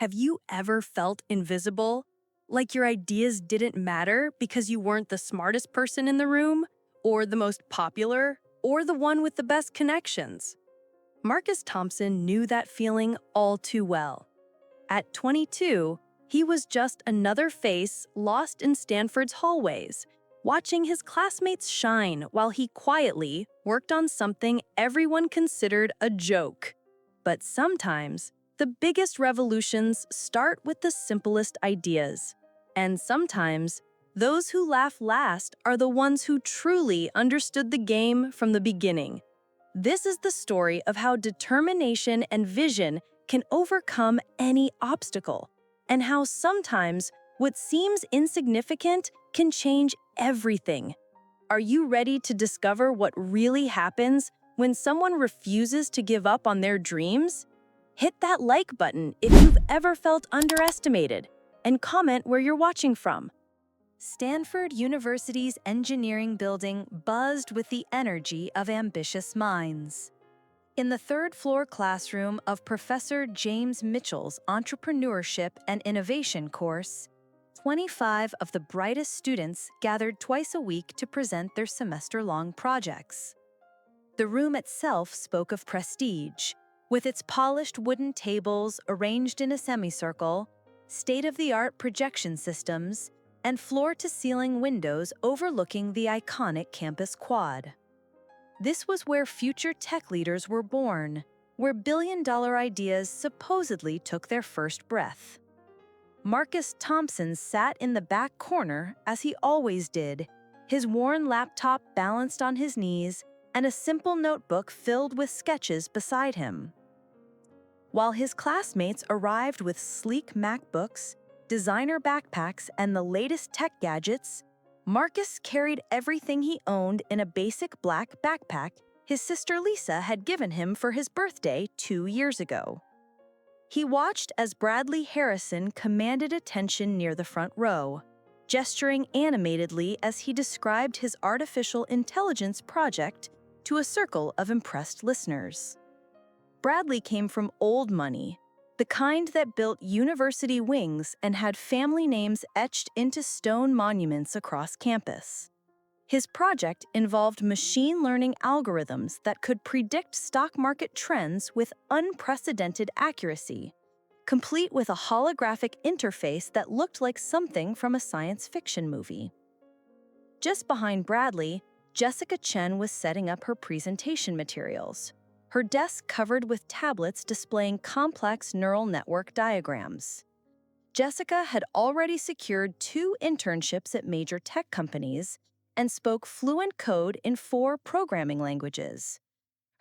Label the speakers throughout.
Speaker 1: Have you ever felt invisible? Like your ideas didn't matter because you weren't the smartest person in the room, or the most popular, or the one with the best connections? Marcus Thompson knew that feeling all too well. At 22, he was just another face lost in Stanford's hallways, watching his classmates shine while he quietly worked on something everyone considered a joke. But sometimes, the biggest revolutions start with the simplest ideas. And sometimes, those who laugh last are the ones who truly understood the game from the beginning. This is the story of how determination and vision can overcome any obstacle, and how sometimes what seems insignificant can change everything. Are you ready to discover what really happens when someone refuses to give up on their dreams? Hit that like button if you've ever felt underestimated, and comment where you're watching from. Stanford University's engineering building buzzed with the energy of ambitious minds. In the third-floor classroom of Professor James Mitchell's Entrepreneurship and Innovation course, 25 of the brightest students gathered twice a week to present their semester-long projects. The room itself spoke of prestige, with its polished wooden tables arranged in a semicircle, state-of-the-art projection systems, and floor-to-ceiling windows overlooking the iconic campus quad. This was where future tech leaders were born, where billion-dollar ideas supposedly took their first breath. Marcus Thompson sat in the back corner, as he always did, his worn laptop balanced on his knees and a simple notebook filled with sketches beside him. While his classmates arrived with sleek MacBooks, designer backpacks, and the latest tech gadgets, Marcus carried everything he owned in a basic black backpack his sister Lisa had given him for his birthday 2 years ago. He watched as Bradley Harrison commanded attention near the front row, gesturing animatedly as he described his artificial intelligence project to a circle of impressed listeners. Bradley came from old money, the kind that built university wings and had family names etched into stone monuments across campus. His project involved machine learning algorithms that could predict stock market trends with unprecedented accuracy, complete with a holographic interface that looked like something from a science fiction movie. Just behind Bradley, Jessica Chen was setting up her presentation materials, her desk covered with tablets displaying complex neural network diagrams. Jessica had already secured 2 internships at major tech companies and spoke fluent code in 4 programming languages.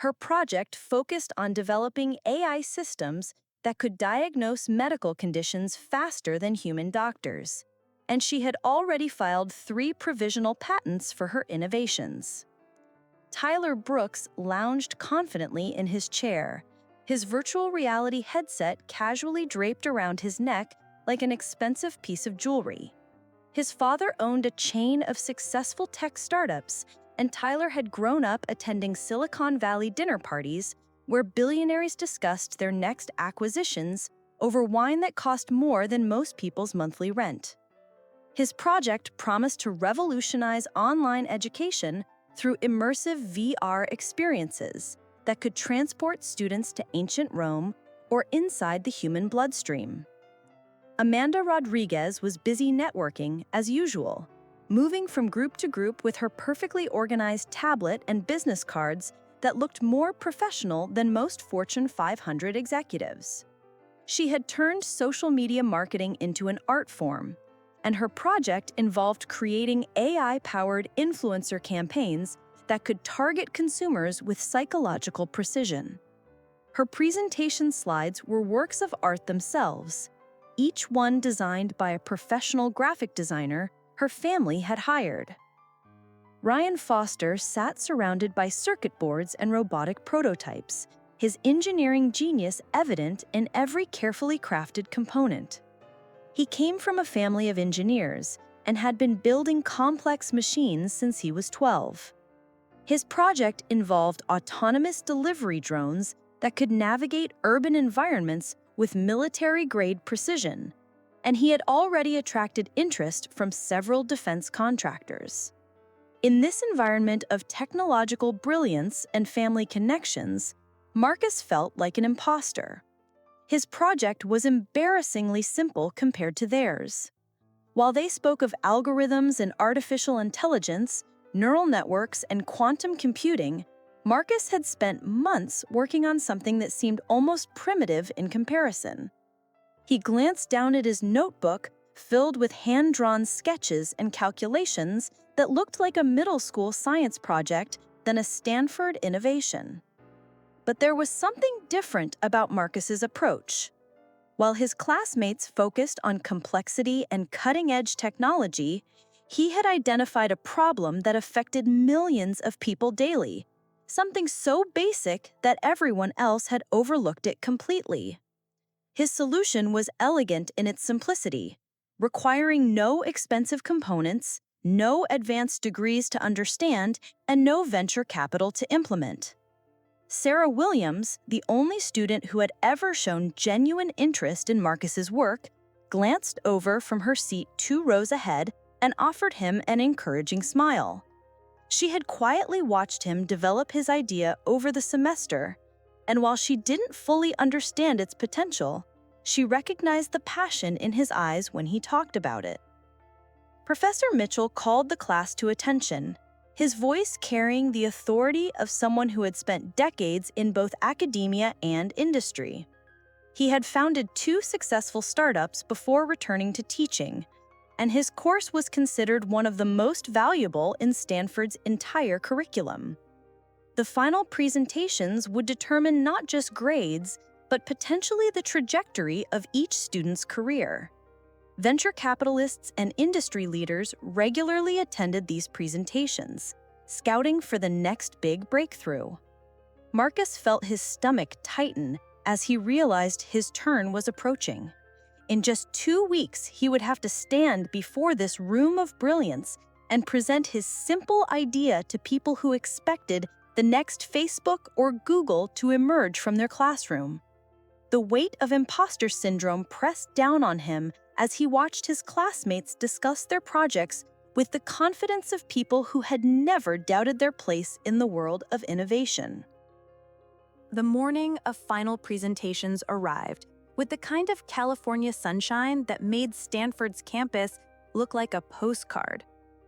Speaker 1: Her project focused on developing AI systems that could diagnose medical conditions faster than human doctors, and she had already filed 3 provisional patents for her innovations. Tyler Brooks lounged confidently in his chair, his virtual reality headset casually draped around his neck like an expensive piece of jewelry. His father owned a chain of successful tech startups, and Tyler had grown up attending Silicon Valley dinner parties where billionaires discussed their next acquisitions over wine that cost more than most people's monthly rent. His project promised to revolutionize online education through immersive VR experiences that could transport students to ancient Rome or inside the human bloodstream. Amanda Rodriguez was busy networking as usual, moving from group to group with her perfectly organized tablet and business cards that looked more professional than most Fortune 500 executives. She had turned social media marketing into an art form, and her project involved creating AI-powered influencer campaigns that could target consumers with psychological precision. Her presentation slides were works of art themselves, each one designed by a professional graphic designer her family had hired. Ryan Foster sat surrounded by circuit boards and robotic prototypes, his engineering genius evident in every carefully crafted component. He came from a family of engineers and had been building complex machines since he was 12. His project involved autonomous delivery drones that could navigate urban environments
Speaker 2: with military-grade precision, and he had already attracted interest from several defense contractors. In this environment of technological brilliance and family connections, Marcus felt like an imposter. His project was embarrassingly simple compared to theirs. While they spoke of algorithms and artificial intelligence, neural networks, and quantum computing, Marcus had spent months working on something that seemed almost primitive in comparison. He glanced down at his notebook, filled with hand-drawn sketches and calculations that looked like a middle school science project than a Stanford innovation. But there was something different about Marcus's approach. While his classmates focused on complexity and cutting-edge technology, he had identified a problem that affected millions of people daily, something so basic that everyone else had overlooked it completely. His solution was elegant in its simplicity, requiring no expensive components, no advanced degrees to understand, and no venture capital to implement. Sarah Williams, the only student who had ever shown genuine interest in Marcus's work, glanced over from her seat 2 rows ahead and offered him an encouraging smile. She had quietly watched him develop his idea over the semester, and while she didn't fully understand its potential, she recognized the passion in his eyes when he talked about it. Professor Mitchell called the class to attention, his voice carrying the authority of someone who had spent decades in both academia and industry. He had founded 2 successful startups before returning to teaching, and his course was considered one of the most valuable in Stanford's entire curriculum. The final presentations would determine not just grades, but potentially the trajectory of each student's career. Venture capitalists and industry leaders regularly attended these presentations, scouting for the next big breakthrough. Marcus felt his stomach tighten as he realized his turn was approaching. In just 2 weeks, he would have to stand before this room of brilliance and present his simple idea to people who expected the next Facebook or Google to emerge from their classroom. The weight of imposter syndrome pressed down on him as he watched his classmates discuss their projects with the confidence of people who had never doubted their place in the world of innovation.
Speaker 1: The morning of final presentations arrived, with the kind of California sunshine that made Stanford's campus look like a postcard.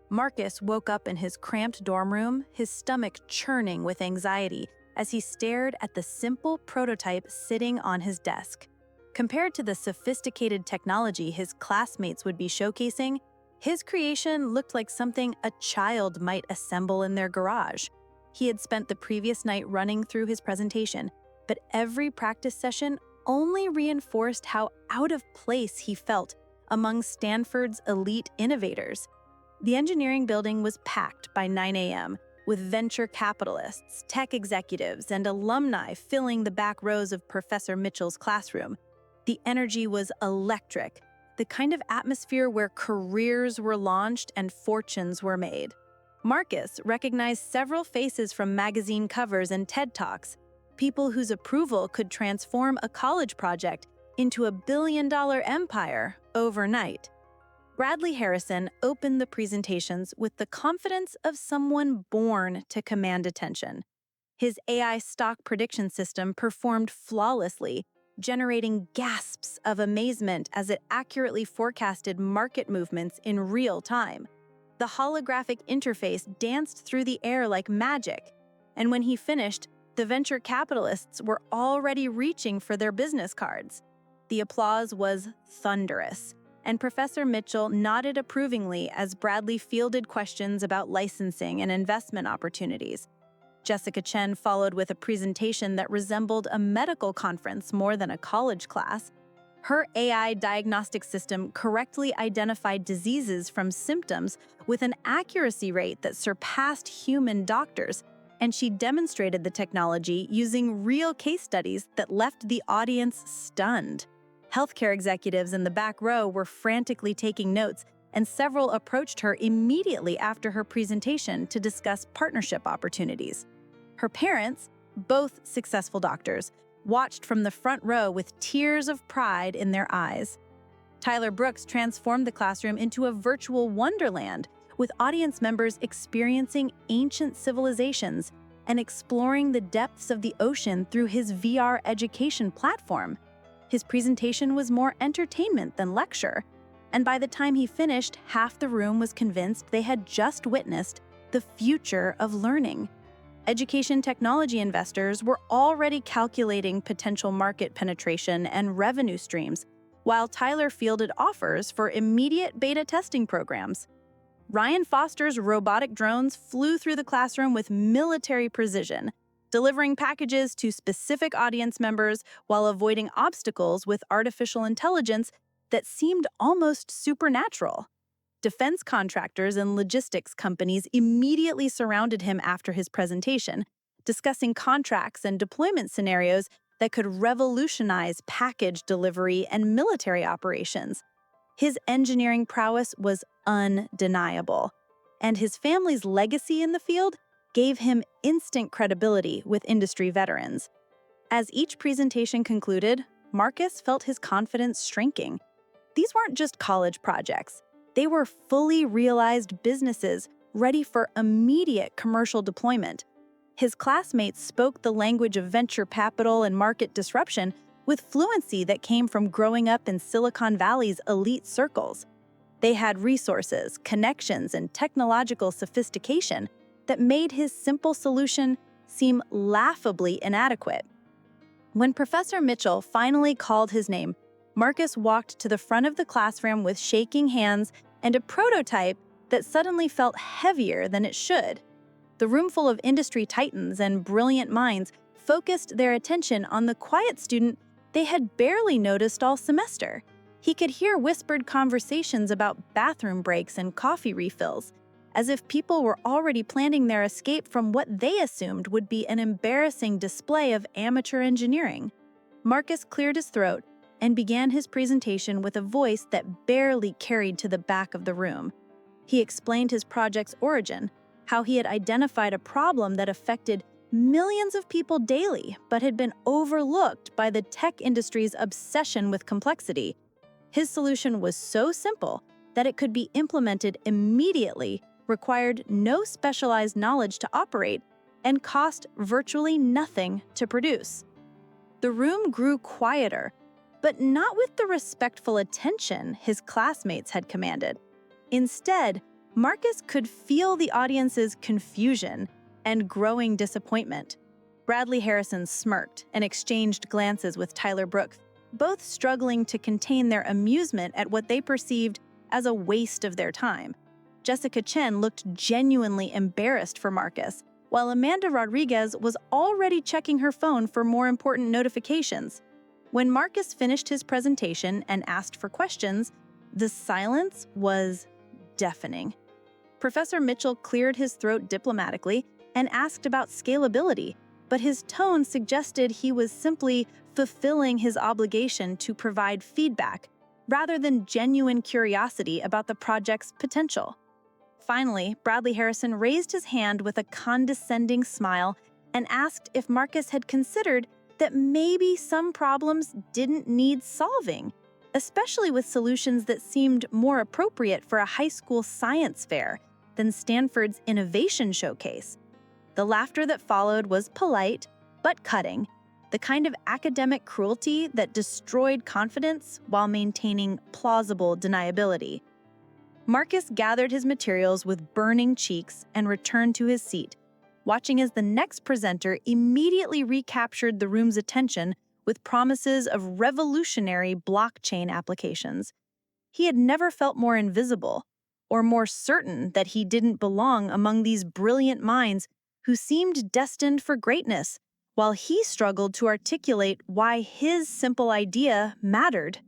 Speaker 1: Marcus woke up in his cramped dorm room, his stomach churning with anxiety as he stared at the simple prototype sitting on his desk. Compared to the sophisticated technology his classmates would be showcasing, his creation looked like something a child might assemble in their garage. He had spent the previous night running through his presentation, but every practice session only reinforced how out of place he felt among Stanford's elite innovators. The engineering building was packed by 9 a.m., with venture capitalists, tech executives, and alumni filling the back rows of Professor Mitchell's classroom. The energy was electric, the kind of atmosphere where careers were launched and fortunes were made. Marcus recognized several faces from magazine covers and TED Talks, people whose approval could transform a college project into a billion-dollar empire overnight. Bradley Harrison opened the presentations with the confidence of someone born to command attention. His AI stock prediction system performed flawlessly, generating gasps of amazement as it accurately forecasted market movements in real time. The holographic interface danced through the air like magic, and when he finished, the venture capitalists were already reaching for their business cards. The applause was thunderous, and Professor Mitchell nodded approvingly as Bradley fielded questions about licensing and investment opportunities. Jessica Chen followed with a presentation that resembled a medical conference more than a college class. Her AI diagnostic system correctly identified diseases from symptoms with an accuracy rate that surpassed human doctors, and she demonstrated the technology using real case studies that left the audience stunned. Healthcare executives in the back row were frantically taking notes, and several approached her immediately after her presentation to discuss partnership opportunities. Her parents, both successful doctors,
Speaker 2: watched from the front row with tears of pride in their eyes. Tyler Brooks transformed the classroom into a virtual wonderland, with audience members experiencing ancient civilizations and exploring the depths of the ocean through his VR education platform. His presentation was more entertainment than lecture, and by the time he finished, half the room was convinced they had just witnessed the future of learning. Education technology investors were already calculating potential market penetration and revenue streams, while Tyler fielded offers for immediate beta testing programs. Ryan Foster's robotic drones flew through the classroom with military precision, delivering packages to specific audience members while avoiding obstacles with artificial intelligence that seemed almost supernatural. Defense contractors and logistics companies immediately surrounded him after his presentation, discussing contracts and deployment scenarios that could revolutionize package delivery and military operations. His engineering prowess was undeniable, and his family's legacy in the field gave him instant credibility with industry veterans. As each presentation concluded, Marcus felt his confidence shrinking. These weren't just college projects. They were fully realized businesses ready for immediate commercial deployment. His classmates spoke the language of venture capital and market disruption with fluency that came from growing up in Silicon Valley's elite circles. They had resources, connections, and technological sophistication that made his simple solution seem laughably inadequate. When Professor Mitchell finally called his name, Marcus walked to the front of the classroom with shaking hands and a prototype that suddenly felt heavier than it should. The room full of industry titans and brilliant minds focused their attention on the quiet student they had barely noticed all semester. He could hear whispered conversations about bathroom breaks and coffee refills, as if people were already planning their escape from what they assumed would be an embarrassing display of amateur engineering. Marcus cleared his throat and began his presentation with a voice that barely carried to the back of the room. He explained his project's origin, how he had identified a problem that affected millions of people daily but had been overlooked by the tech industry's obsession with complexity. His solution was so simple that it could be implemented immediately, required no specialized knowledge to operate, and cost virtually nothing to produce. The room grew quieter, but not with the respectful attention his classmates had commanded. Instead, Marcus could feel the audience's confusion and growing disappointment. Bradley Harrison smirked and exchanged glances with Tyler Brooks, both struggling to contain their amusement at what they perceived as a waste of their time. Jessica Chen looked genuinely embarrassed for Marcus, while Amanda Rodriguez was already checking her phone for more important notifications. When Marcus finished his presentation and asked for questions, the silence was deafening. Professor Mitchell cleared his throat diplomatically and asked about scalability, but his tone suggested he was simply fulfilling his obligation to provide feedback rather than genuine curiosity about the project's potential. Finally, Bradley Harrison raised his hand with a condescending smile and asked if Marcus had considered that maybe some problems didn't need solving, especially with solutions that seemed more appropriate for a high school science fair than Stanford's innovation showcase. The laughter that followed was polite, but cutting, the kind of academic cruelty that destroyed confidence while maintaining plausible deniability. Marcus gathered his materials with burning cheeks and returned to his seat, watching as the next presenter immediately recaptured the room's attention with promises of revolutionary blockchain applications. He had never felt more invisible, or more certain that he didn't belong among these brilliant minds who seemed destined for greatness, while he struggled to articulate why his simple idea mattered.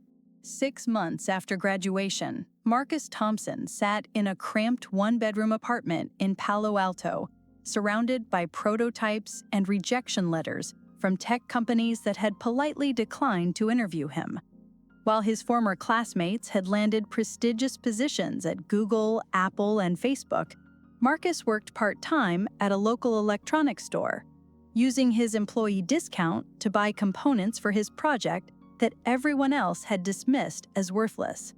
Speaker 3: 6 months after graduation, Marcus Thompson sat in a cramped one-bedroom apartment in Palo Alto, surrounded by prototypes and rejection letters from tech companies that had politely declined to interview him. While his former classmates had landed prestigious positions at Google, Apple, and Facebook, Marcus worked part-time at a local electronics store. using his employee discount to buy components for his project that everyone else had dismissed as worthless.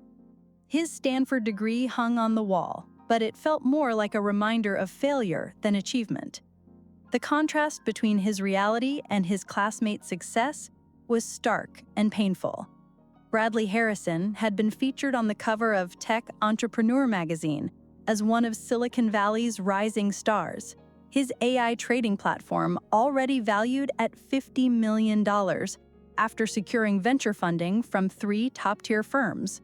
Speaker 3: His Stanford degree hung on the wall, but it felt more like a reminder of failure than achievement. The contrast between his reality and his classmates' success was stark and painful. Bradley Harrison had been featured on the cover of Tech Entrepreneur magazine as one of Silicon Valley's rising stars. His AI trading platform already valued at $50 million after securing venture funding from 3 top-tier firms.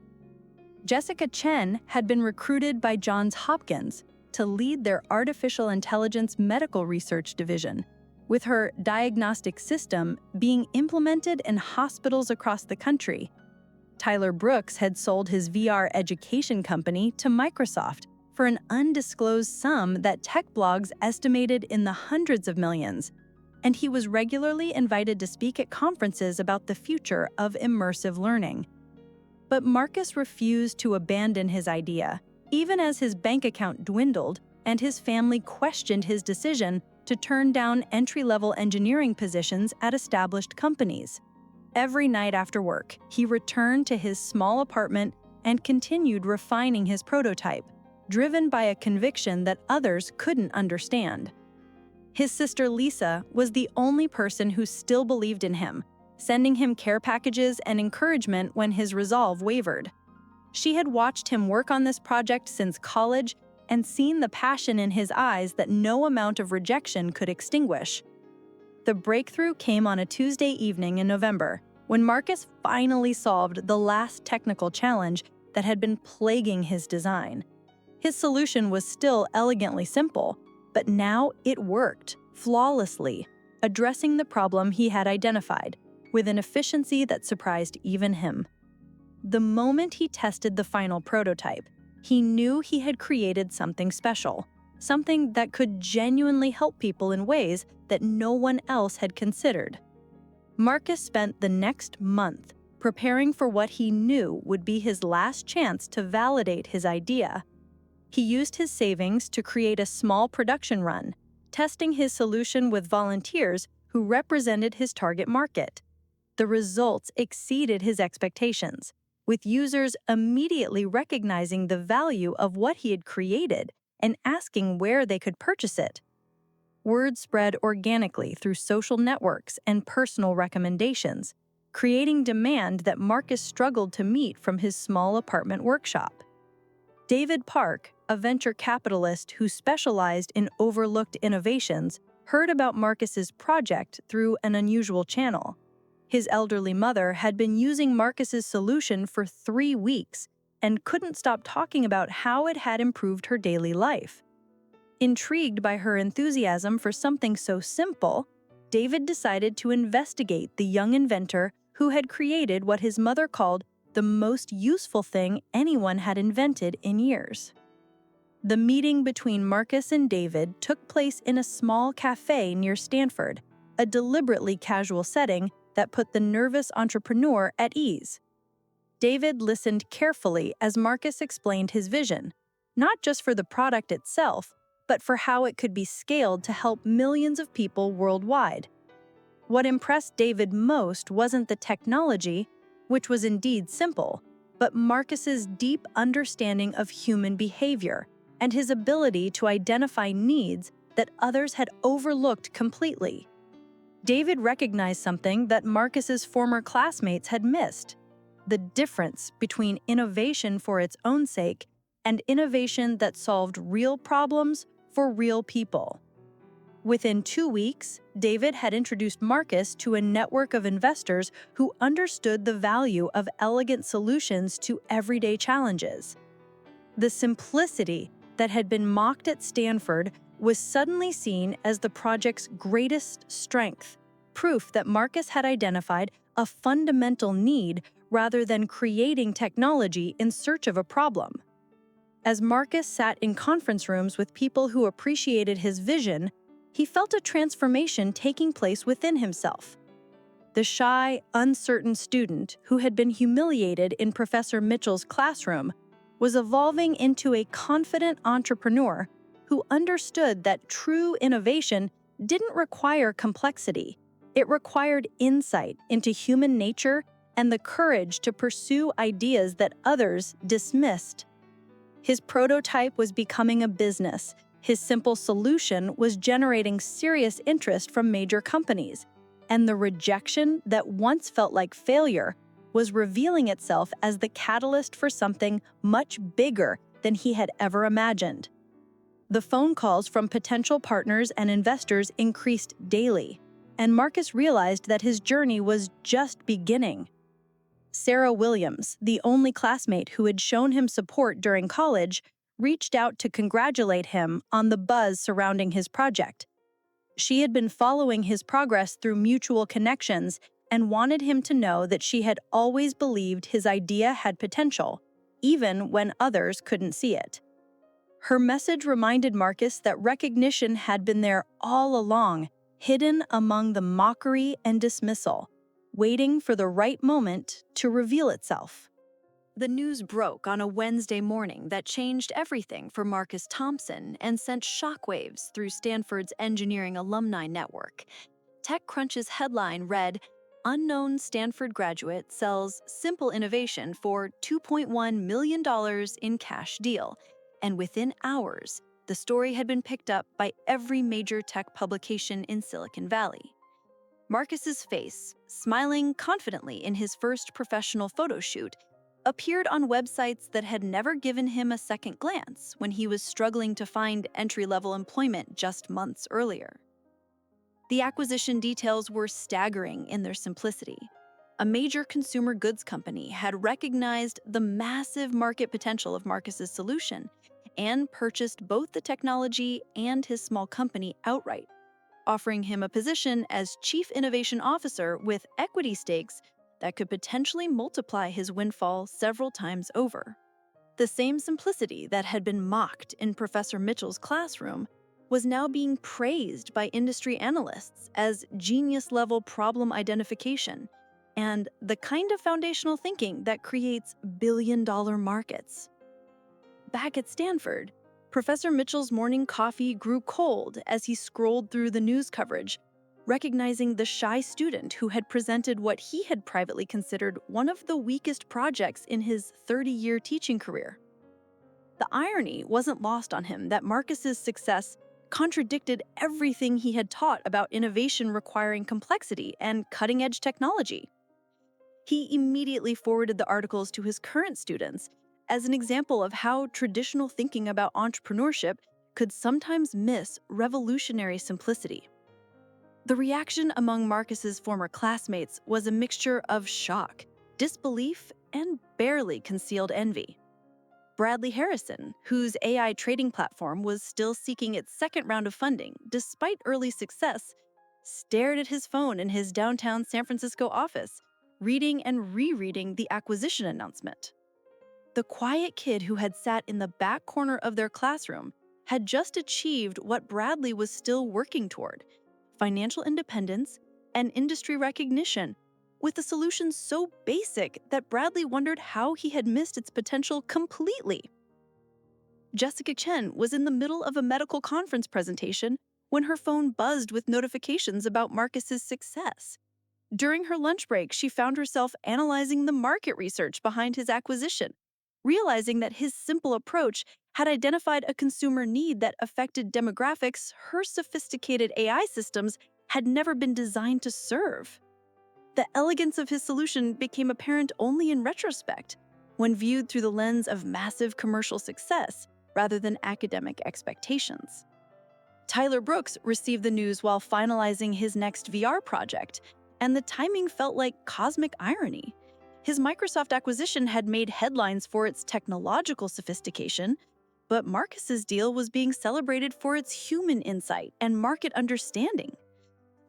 Speaker 3: Jessica Chen had been recruited by Johns Hopkins to lead their artificial intelligence medical research division, with her diagnostic system being implemented in hospitals across the country. Tyler Brooks had sold his VR education company to Microsoft for an undisclosed sum that tech blogs estimated in the hundreds of millions, and he was regularly invited to speak at conferences about the future of immersive learning. But Marcus refused to abandon his idea, even as his bank account dwindled and his family questioned his decision to turn down entry-level engineering positions at established companies. Every night after work, he returned to his small apartment and continued refining his prototype, driven by a conviction that others couldn't understand. His sister Lisa was the only person who still believed in him, sending him care packages and encouragement when his resolve wavered. She had watched him work on this project since college and seen the passion in his eyes that no amount of rejection could extinguish. The breakthrough came on a Tuesday evening in November, when Marcus finally solved the last technical challenge that had been plaguing his design. His solution was still elegantly simple, but now it worked flawlessly, addressing the problem he had identified with an efficiency that surprised even him. The moment he tested the final prototype, he knew he had created something special, something that could genuinely help people in ways that no one else had considered. Marcus spent the next month preparing for what he knew would be his last chance to validate his idea. He used his savings to create a small production run, testing his solution with volunteers who represented his target market. The results exceeded his expectations, with users immediately recognizing the value of what he had created and asking where they could purchase it. Word spread organically through social networks and personal recommendations, creating demand that Marcus struggled to meet from his small apartment workshop. David Park, a venture capitalist who specialized in overlooked innovations, heard about Marcus's project through an unusual channel. His elderly mother had been using Marcus's solution for 3 weeks and couldn't stop talking about how it had improved her daily life. Intrigued by her enthusiasm for something so simple, David decided to investigate the young inventor who had created what his mother called the most useful thing anyone had invented in years. The meeting between Marcus and David took place in a small cafe near Stanford, a deliberately casual setting that put the nervous entrepreneur at ease. David listened carefully as Marcus explained his vision, not just for the product itself, but for how it could be scaled to help millions of people worldwide. What impressed David most wasn't the technology, which was indeed simple, but Marcus's deep understanding of human behavior and his ability to identify needs that others had overlooked completely. David recognized something that Marcus's former classmates had missed: the difference between innovation for its own sake and innovation that solved real problems for real people. Within 2 weeks, David had introduced Marcus to a network of investors who understood the value of elegant solutions to everyday challenges. The simplicity that had been mocked at Stanford was suddenly seen as the project's greatest strength, proof that Marcus had identified a fundamental need rather than creating technology in search of a problem. As Marcus sat in conference rooms with people who appreciated his vision, he felt a transformation taking place within himself. The shy, uncertain student who had been humiliated in Professor Mitchell's classroom was evolving into a confident entrepreneur who understood that true innovation
Speaker 2: didn't require complexity. It required insight into human nature and the courage to pursue ideas that others dismissed. His prototype was becoming a business. His simple solution was generating serious interest from major companies, and the rejection that once felt like failure was revealing itself as the catalyst for something much bigger than he had ever imagined. The phone calls from potential partners and investors increased daily, and Marcus realized that his journey was just beginning. Sarah Williams, the only classmate who had shown him support during college, reached out to congratulate him on the buzz surrounding his project. She had been following his progress through mutual connections and wanted him to know that she had always believed his idea had potential, even when others couldn't see it. Her message reminded Marcus that recognition had been there all along, hidden among the mockery and dismissal, waiting for the right moment to reveal itself.
Speaker 1: The news broke on a Wednesday morning that changed everything for Marcus Thompson and sent shockwaves through Stanford's engineering alumni network. TechCrunch's headline read, "Unknown Stanford graduate sells simple innovation for $2.1 million in cash deal." And within hours, the story had been picked up by every major tech publication in Silicon Valley. Marcus's face, smiling confidently in his first professional photo shoot, appeared on websites that had never given him a second glance when he was struggling to find entry-level employment just months earlier. The acquisition details were staggering in their simplicity. A major consumer goods company had recognized the massive market potential of Marcus's solution and purchased both the technology and his small company outright, offering him a position as Chief Innovation Officer with equity stakes that could potentially multiply his windfall several times over. The same simplicity that had been mocked in Professor Mitchell's classroom was now being praised by industry analysts as genius-level problem identification and the kind of foundational thinking that creates billion-dollar markets. Back at Stanford, Professor Mitchell's morning coffee grew cold as he scrolled through the news coverage, recognizing the shy student who had presented what he had privately considered one of the weakest projects in his 30-year teaching career. The irony wasn't lost on him that Marcus's success contradicted everything he had taught about innovation requiring complexity and cutting-edge technology. He immediately forwarded the articles to his current students as an example of how traditional thinking about entrepreneurship could sometimes miss revolutionary simplicity. The reaction among Marcus's former classmates was a mixture of shock, disbelief, and barely concealed envy. Bradley Harrison, whose AI trading platform was still seeking its second round of funding despite early success, stared at his phone in his downtown San Francisco office, reading and rereading the acquisition announcement. The quiet kid who had sat in the back corner of their classroom had just achieved what Bradley was still working toward: financial independence and industry recognition, with a solution so basic that Bradley wondered how he had missed its potential completely. Jessica Chen was in the middle of a medical conference presentation when her phone buzzed with notifications about Marcus's success. During her lunch break, she found herself analyzing the market research behind his acquisition, realizing that his simple approach had identified a consumer need that affected demographics her sophisticated AI systems had never been designed to serve. The elegance of his solution became apparent only in retrospect, when viewed through the lens of massive commercial success rather than academic expectations. Tyler Brooks received the news while finalizing his next VR project, and the timing felt like cosmic irony. His Microsoft acquisition had made headlines for its technological sophistication, but Marcus's deal was being celebrated for its human insight and market understanding.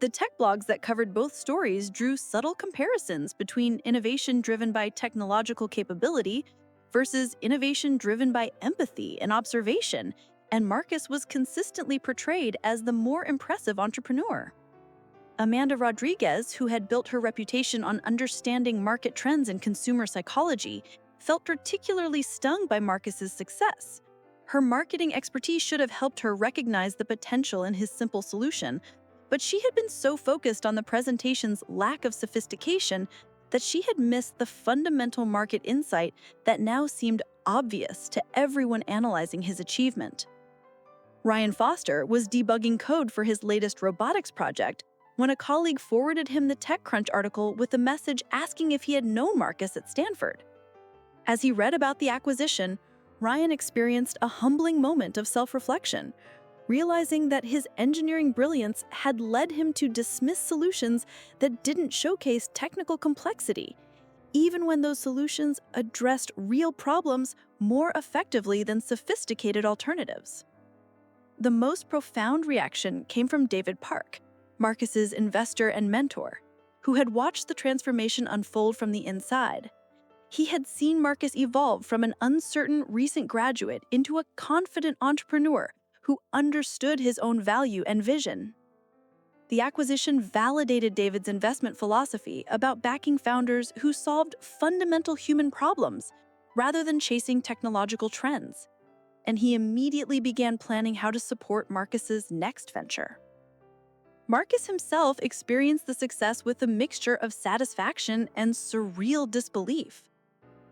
Speaker 1: The tech blogs that covered both stories drew subtle comparisons between innovation driven by technological capability versus innovation driven by empathy and observation, and Marcus was consistently portrayed as the more impressive entrepreneur. Amanda Rodriguez, who had built her reputation on understanding market trends and consumer psychology, felt particularly stung by Marcus's success.
Speaker 2: Her marketing expertise should have helped her recognize the potential in his simple solution, but she had been so focused on the presentation's lack of sophistication that she had missed the fundamental market insight that now seemed obvious to everyone analyzing his achievement. Ryan Foster was debugging code for his latest robotics project when a colleague forwarded him the TechCrunch article with a message asking if he had known Marcus at Stanford. As he read about the acquisition, Ryan experienced a humbling moment of self-reflection, realizing that his engineering brilliance had led him to dismiss solutions that didn't showcase technical complexity, even when those solutions addressed real problems more effectively than sophisticated alternatives. The most profound reaction came from David Park, Marcus's investor and mentor, who had watched the transformation unfold from the inside. He had seen Marcus evolve from an uncertain recent graduate into a confident entrepreneur who understood his own value and vision. The acquisition validated David's investment philosophy about backing founders who solved fundamental human problems rather than chasing technological trends, and he immediately began planning how to support Marcus's next venture. Marcus himself experienced the success with a mixture of satisfaction and surreal disbelief.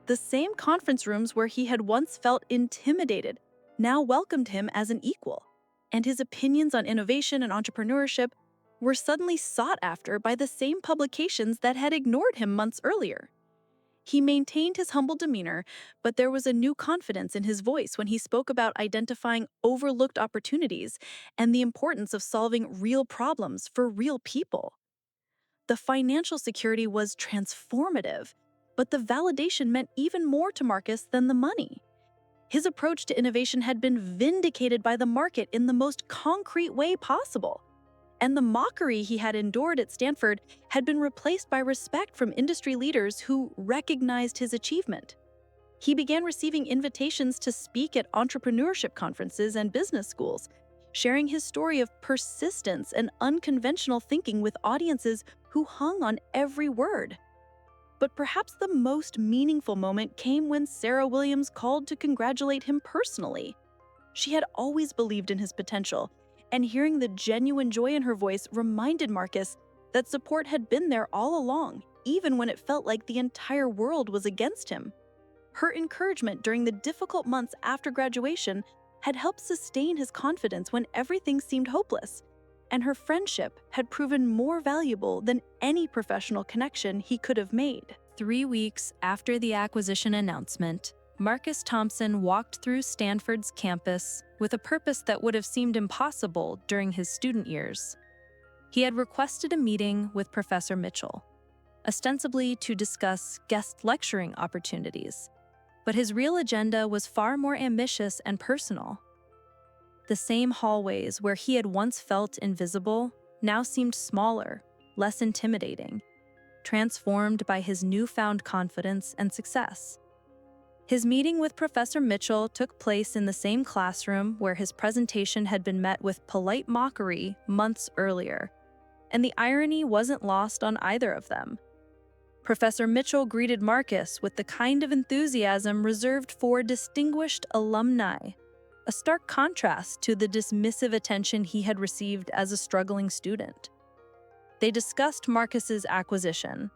Speaker 2: The same conference rooms where he had once felt intimidated now welcomed him as an equal, and his opinions on innovation and entrepreneurship were suddenly sought after by the same publications that had ignored him months earlier. He maintained his humble demeanor, but there was a new confidence in his voice when he spoke about identifying overlooked opportunities and the importance of solving real problems for real people. The financial security was transformative, but the validation meant even more to Marcus than the money. His approach to innovation had been vindicated by the market in the most concrete way possible, and the mockery he had endured at Stanford had been replaced by respect from industry leaders who recognized his achievement. He began receiving invitations to speak at entrepreneurship conferences and business schools, sharing his story of persistence and unconventional thinking with audiences who hung on every word. But perhaps the most meaningful moment came when Sarah Williams called to congratulate him personally. She had always believed in his potential, and hearing the genuine joy in her voice reminded Marcus that support had been there all along, even when it felt like the entire world was against him. Her encouragement during the difficult months after graduation had helped sustain his confidence when everything seemed hopeless, and her friendship had proven more valuable than any professional connection he could have made.
Speaker 1: 3 weeks after the acquisition announcement, Marcus Thompson walked through Stanford's campus with a purpose that would have seemed impossible during his student years. He had requested a meeting with Professor Mitchell, ostensibly to discuss guest lecturing opportunities, but his real agenda was far more ambitious and personal. The same hallways where he had once felt invisible now seemed smaller, less intimidating, transformed by his newfound confidence and success. His meeting with Professor Mitchell took place in the same classroom where his presentation had been met with polite mockery months earlier, and the irony wasn't lost on either of them. Professor Mitchell greeted Marcus with the kind of enthusiasm reserved for distinguished alumni, a stark contrast to the dismissive attention he had received as a struggling student. They discussed Marcus's acquisition,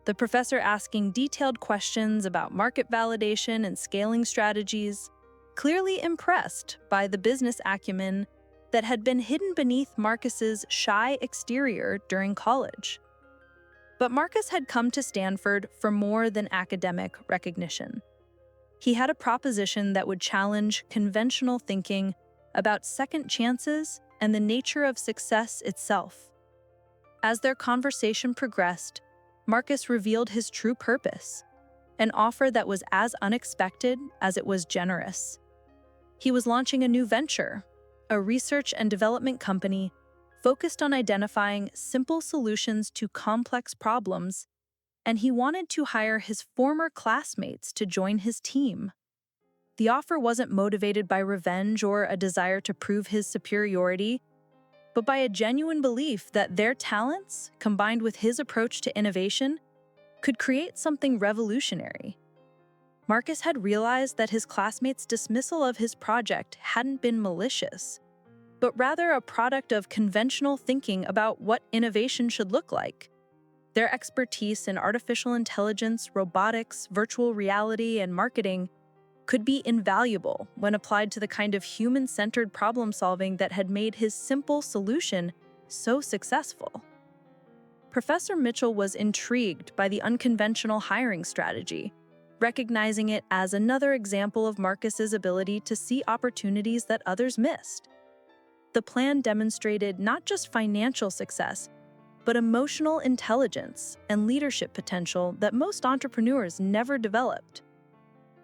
Speaker 1: the professor asking detailed questions about market validation and scaling strategies, clearly impressed by the business acumen that had been hidden beneath Marcus's shy exterior during college. But Marcus had come to Stanford for more than academic recognition. He had a proposition that would challenge conventional thinking about second chances and the nature of success itself. As their conversation progressed, Marcus revealed his true purpose, an offer that was as unexpected as it was generous. He was launching a new venture, a research and development company focused on identifying simple solutions to complex problems, and he wanted to hire his former classmates to join his team. The offer wasn't motivated by revenge or a desire to prove his superiority, but by a genuine belief that their talents, combined with his approach to innovation, could create something revolutionary.
Speaker 2: Marcus had realized that his classmates' dismissal of his project hadn't been malicious, but rather a product of conventional thinking about what innovation should look like. Their expertise in artificial intelligence, robotics, virtual reality, and marketing could be invaluable when applied to the kind of human-centered problem-solving that had made his simple solution so successful. Professor Mitchell was intrigued by the unconventional hiring strategy, recognizing it as another example of Marcus's ability to see opportunities that others missed. The plan demonstrated not just financial success, but emotional intelligence and leadership potential that most entrepreneurs never developed.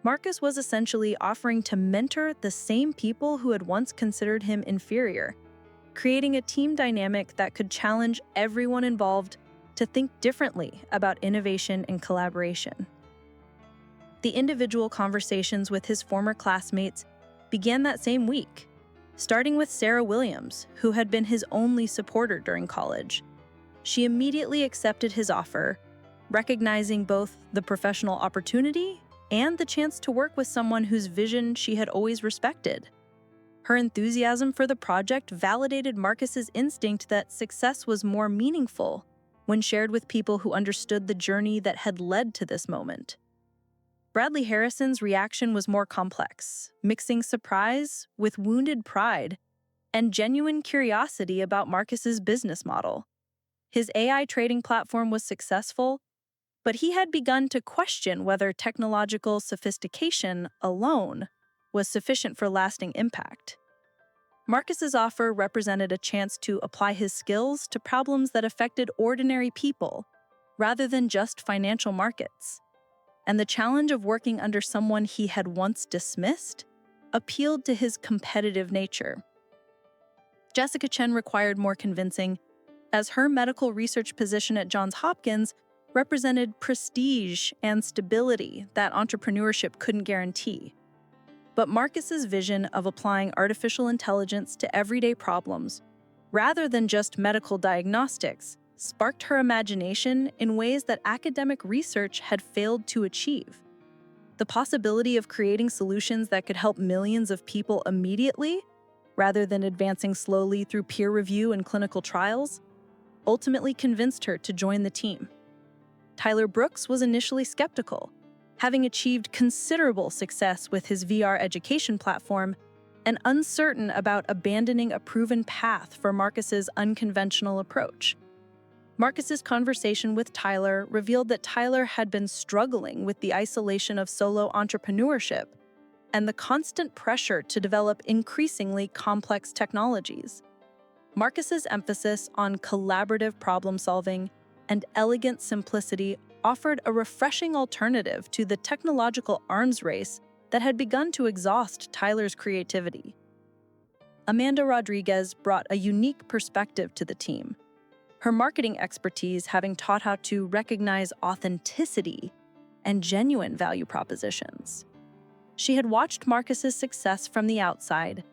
Speaker 2: Marcus was essentially offering to mentor the same people who had once considered him inferior, creating a team dynamic that could challenge everyone involved to think differently about innovation and collaboration. The individual conversations with his former classmates began that same week, starting with Sarah Williams, who had been his only supporter during college. She immediately accepted his offer, recognizing both the professional opportunity and the chance to work with someone whose vision she had always respected. Her enthusiasm for the project validated Marcus's instinct that success was more meaningful when shared with people who understood the journey that had led to this moment. Bradley Harrison's reaction was more complex, mixing surprise with wounded pride and genuine curiosity about Marcus's business model. His AI trading platform was successful, but he had begun to question whether technological sophistication alone was sufficient for lasting impact. Marcus's offer represented a chance to apply his skills to problems that affected ordinary people, rather than just financial markets. And the challenge of working under someone he had once dismissed appealed to his competitive nature. Jessica Chen required more convincing, as her medical research position at Johns Hopkins represented prestige and stability that entrepreneurship couldn't guarantee. But Marcus's vision of applying artificial intelligence to everyday problems, rather than just medical diagnostics, sparked her imagination in ways that academic research had failed to achieve. The possibility of creating solutions that could help millions of people immediately, rather than advancing slowly through peer review and clinical trials, ultimately convinced her to join the team. Tyler Brooks was initially skeptical, having achieved considerable success with his VR education platform and uncertain about abandoning a proven path for Marcus's unconventional approach. Marcus's conversation with Tyler revealed that Tyler had been struggling with the isolation of solo entrepreneurship and the constant pressure to develop increasingly complex technologies. Marcus's emphasis on collaborative problem-solving and elegant simplicity offered a refreshing alternative to the technological arms race that had begun to exhaust Tyler's creativity. Amanda Rodriguez brought a unique perspective to the team, her marketing expertise having taught how to recognize authenticity and genuine value propositions. She had watched Marcus's success from the outside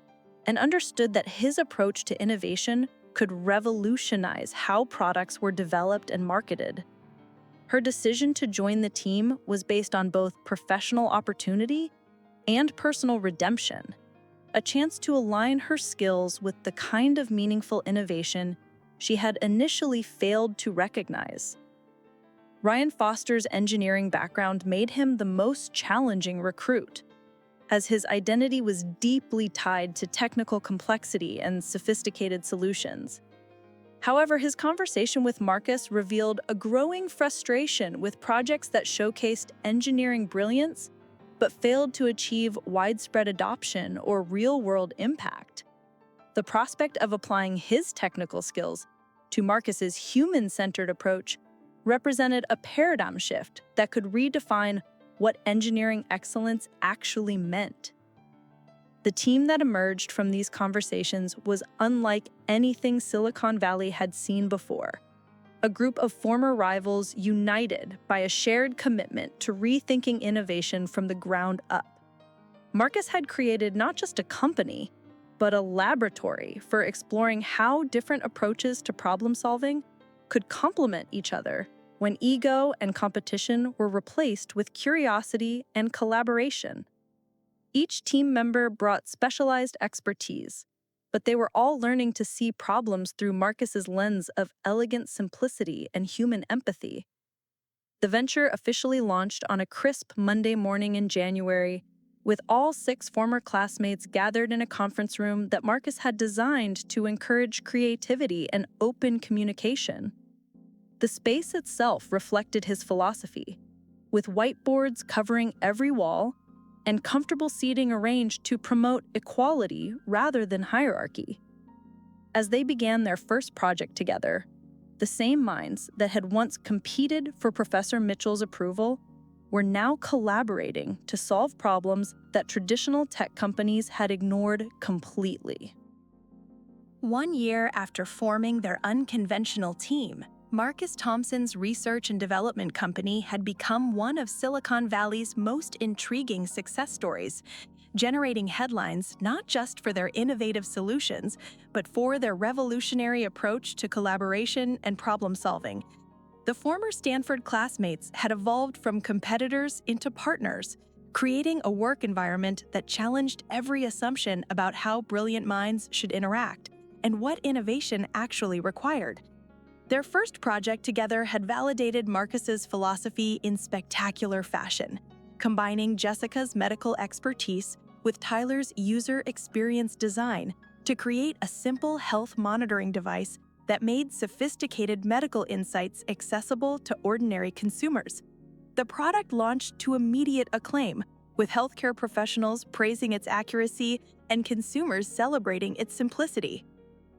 Speaker 2: and understood that his approach to innovation could revolutionize how products were developed and marketed. Her decision to join the team was based on both professional opportunity and personal redemption, a chance to align her skills with the kind of meaningful innovation she had initially failed to recognize. Ryan Foster's engineering background made him the most challenging recruit, as his identity was deeply tied to technical complexity and sophisticated solutions. However, his conversation with Marcus revealed a growing frustration with projects that showcased engineering brilliance but failed to achieve widespread adoption or real-world impact. The prospect of applying his technical skills to Marcus's human-centered approach represented a paradigm shift that could redefine what engineering excellence actually meant. The team that emerged from these conversations was unlike anything Silicon Valley had seen before. A group of former rivals united by a shared commitment to rethinking innovation from the ground up. Marcus had created not just a company, but a laboratory for exploring how different approaches to problem solving could complement each other when ego and competition were replaced with curiosity and collaboration. Each team member brought specialized expertise, but they were all learning to see problems through Marcus's lens of elegant simplicity and human empathy. The venture officially launched on a crisp Monday morning in January, with all 6 former classmates gathered in a conference room that Marcus had designed to encourage creativity and open communication. The space itself reflected his philosophy, with whiteboards covering every wall and comfortable seating arranged to promote equality rather than hierarchy. As they began their first project together, the same minds that had once competed for Professor Mitchell's approval were now collaborating to solve problems that traditional tech companies had ignored completely.
Speaker 1: 1 year after forming their unconventional team, Marcus Thompson's research and development company had become one of Silicon Valley's most intriguing success stories, generating headlines not just for their innovative solutions, but for their revolutionary approach to collaboration and problem-solving. The former Stanford classmates had evolved from competitors into partners, creating a work environment that challenged every assumption about how brilliant minds should interact and what innovation actually required. Their first project together had validated Marcus's philosophy in spectacular fashion, combining Jessica's medical expertise with Tyler's user experience design to create a simple health monitoring device that made sophisticated medical insights accessible to ordinary consumers. The product launched to immediate acclaim, with healthcare professionals praising its accuracy and consumers celebrating its simplicity.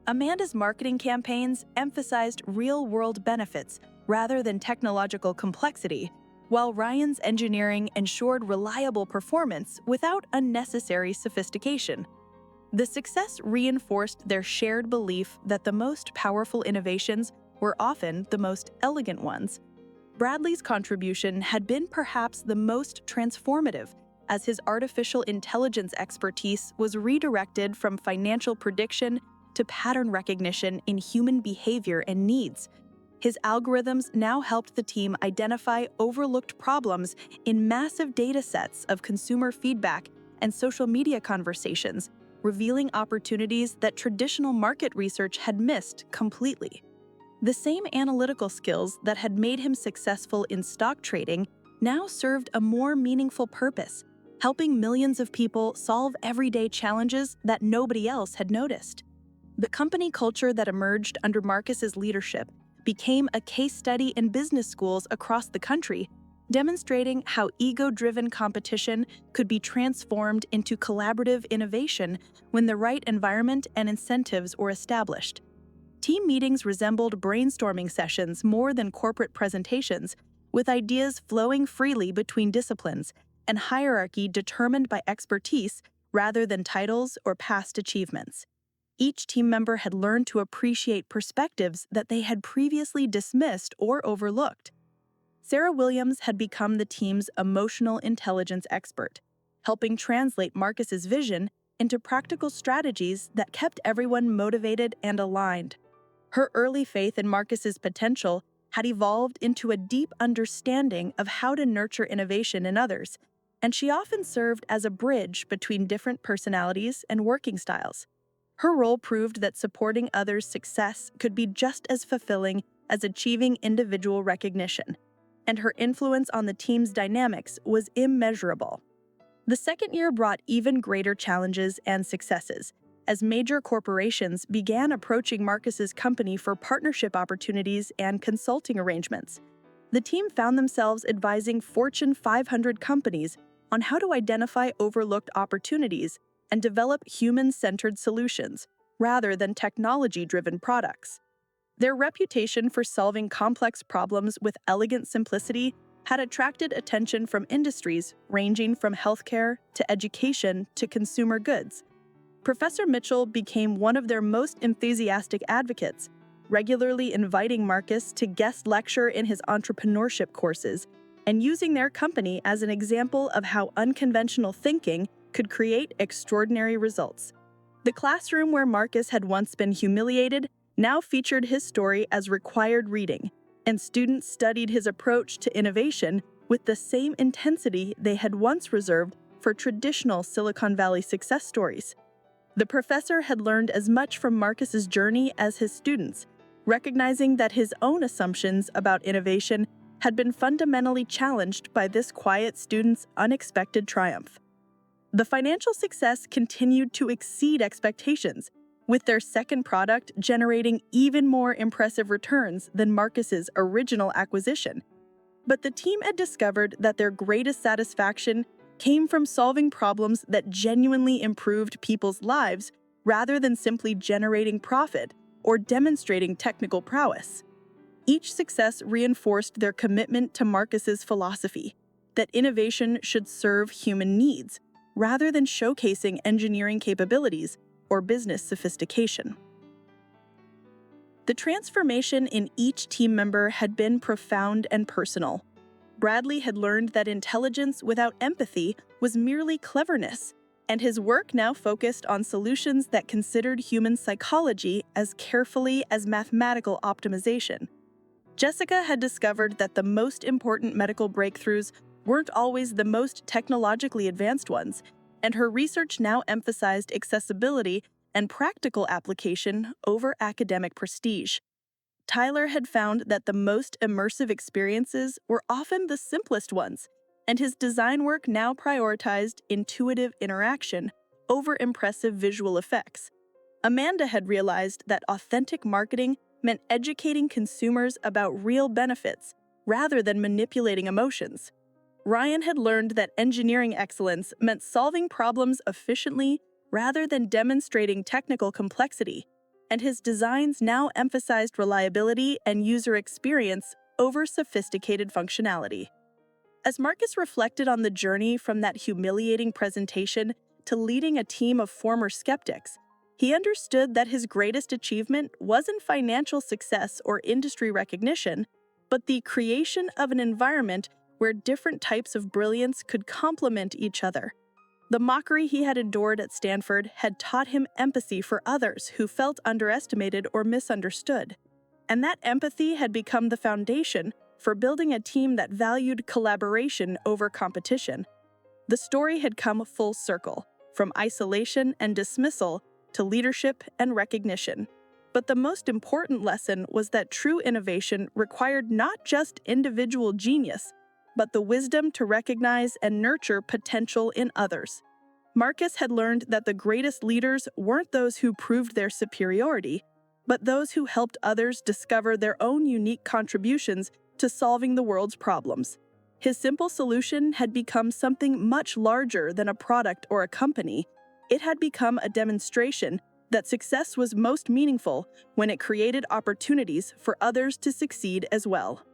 Speaker 1: Amanda's marketing campaigns emphasized real-world benefits rather than technological complexity, while Ryan's engineering ensured reliable performance without unnecessary sophistication. The success reinforced their shared belief that the most powerful innovations were often the most elegant ones. Bradley's contribution had been perhaps the most transformative, as his artificial intelligence expertise was redirected from financial prediction to pattern recognition in human behavior and needs. His algorithms now helped the team identify overlooked problems in massive data sets of consumer feedback and social media conversations, revealing opportunities that traditional market research had missed completely. The same analytical skills that had made him successful in stock trading now served a more meaningful purpose, helping millions of people solve everyday challenges that nobody else had noticed. The company culture that emerged under Marcus's leadership became a case study in business schools across the country, demonstrating how ego-driven competition could be transformed into collaborative innovation when the right environment and incentives were established. Team meetings resembled brainstorming sessions more than corporate presentations, with ideas flowing freely between disciplines and hierarchy determined by expertise rather than titles or past achievements. Each team member had learned to appreciate perspectives that they had previously dismissed or overlooked. Sarah Williams had become the team's emotional intelligence expert, helping translate Marcus's vision into practical strategies that kept everyone motivated and aligned. Her early faith in Marcus's potential had evolved into a deep understanding of how to nurture innovation in others, and she often served as a bridge between different personalities and working styles. Her role proved that supporting others' success could be just as fulfilling as achieving individual recognition, and her influence on the team's dynamics was immeasurable. The second year brought even greater challenges and successes, as major corporations began approaching Marcus's company for partnership opportunities and consulting arrangements. The team found themselves advising Fortune 500 companies on how to identify overlooked opportunities and develop human-centered solutions, rather than technology-driven products. Their reputation for solving complex problems with elegant simplicity had attracted attention from industries ranging from healthcare to education to consumer goods. Professor Mitchell became one of their most enthusiastic advocates, regularly inviting Marcus to guest lecture in his entrepreneurship courses and using their company as an example of how unconventional thinking could create extraordinary results. The classroom where Marcus had once been humiliated now featured his story as required reading,
Speaker 2: and students studied his approach to innovation with the same intensity they had once reserved for traditional Silicon Valley success stories. The professor had learned as much from Marcus's journey as his students, recognizing that his own assumptions about innovation had been fundamentally challenged by this quiet student's unexpected triumph. The financial success continued to exceed expectations, with their second product generating even more impressive returns than Marcus's original acquisition. But the team had discovered that their greatest satisfaction came from solving problems that genuinely improved people's lives rather than simply generating profit or demonstrating technical prowess. Each success reinforced their commitment to Marcus's philosophy that innovation should serve human needs rather than showcasing engineering capabilities or business sophistication. The transformation in each team member had been profound and personal. Bradley had learned that intelligence without empathy was merely cleverness, and his work now focused on solutions that considered human psychology as carefully as mathematical optimization. Jessica had discovered that the most important medical breakthroughs weren't always the most technologically advanced ones, and her research now emphasized accessibility and practical application over academic prestige. Tyler had found that the most immersive experiences were often the simplest ones, and his design work now prioritized intuitive interaction over impressive visual effects. Amanda had realized that authentic marketing meant educating consumers about real benefits rather than manipulating emotions. Ryan had learned that engineering excellence meant solving problems efficiently rather than demonstrating technical complexity, and his designs now emphasized reliability and user experience over sophisticated functionality. As Marcus reflected on the journey from that humiliating presentation to leading a team of former skeptics, he understood that his greatest achievement wasn't financial success or industry recognition, but the creation of an environment where different types of brilliance could complement each other. The mockery he had endured at Stanford had taught him empathy for others who felt underestimated or misunderstood, and that empathy had become the foundation for building a team that valued collaboration over competition. The story had come full circle, from isolation and dismissal to leadership and recognition. But the most important lesson was that true innovation required not just individual genius, but the wisdom to recognize and nurture potential in others. Marcus had learned that the greatest leaders weren't those who proved their superiority, but those who helped others discover their own unique contributions to solving the world's problems. His simple solution had become something much larger than a product or a company. It had become a demonstration that success was most meaningful when it created opportunities for others to succeed as well.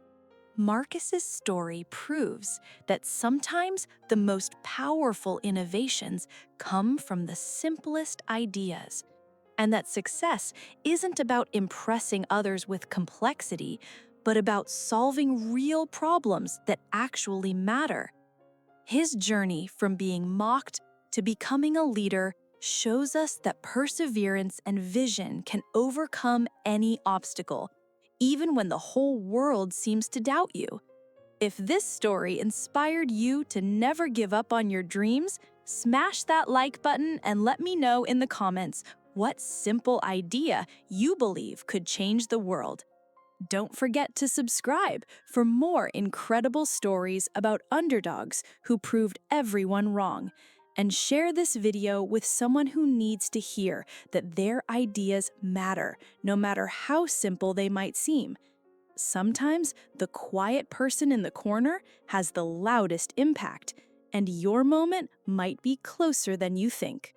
Speaker 1: Marcus's story proves that sometimes the most powerful innovations come from the simplest ideas, and that success isn't about impressing others with complexity, but about solving real problems that actually matter. His journey from being mocked to becoming a leader shows us that perseverance and vision can overcome any obstacle, even when the whole world seems to doubt you. If this story inspired you to never give up on your dreams, smash that like button and let me know in the comments what simple idea you believe could change the world. Don't forget to subscribe for more incredible stories about underdogs who proved everyone wrong. And share this video with someone who needs to hear that their ideas matter, no matter how simple they might seem. Sometimes the quiet person in the corner has the loudest impact, and your moment might be closer than you think.